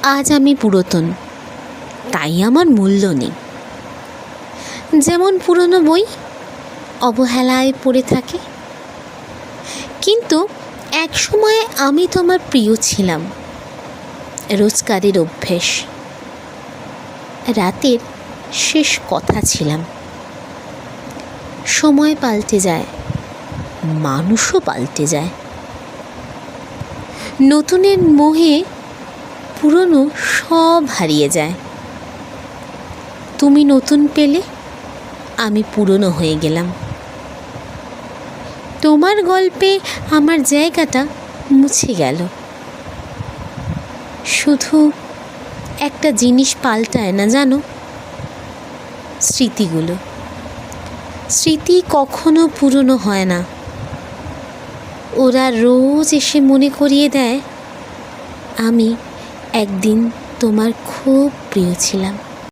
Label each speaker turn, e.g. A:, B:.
A: আজ আমি পুরাতন, তাই আমার মূল্য নেই। যেমন পুরনো বই অবহেলায় পড়ে থাকে, কিন্তু এক সময় আমি তোমার প্রিয় ছিলাম। রোজকারের অভ্যেস, রাতের শেষ কথা ছিলাম। সময় পাল্টে যায়, মানুষও পাল্টে যায়। নতুনের মোহে পুরনো সব হারিয়ে যায়। তুমি নতুন পেলে, আমি পুরনো হয়ে গেলাম। তোমার গল্পে আমার জায়গাটা মুছে গেল। শুধু একটা জিনিস পাল্টায় না, জানো, স্মৃতিগুলো। স্মৃতি কখনো পুরনো হয় না। ওরা রোজ এসে মনে করিয়ে দেয় আমি একদিন তোমার খুব প্রিয় ছিলাম।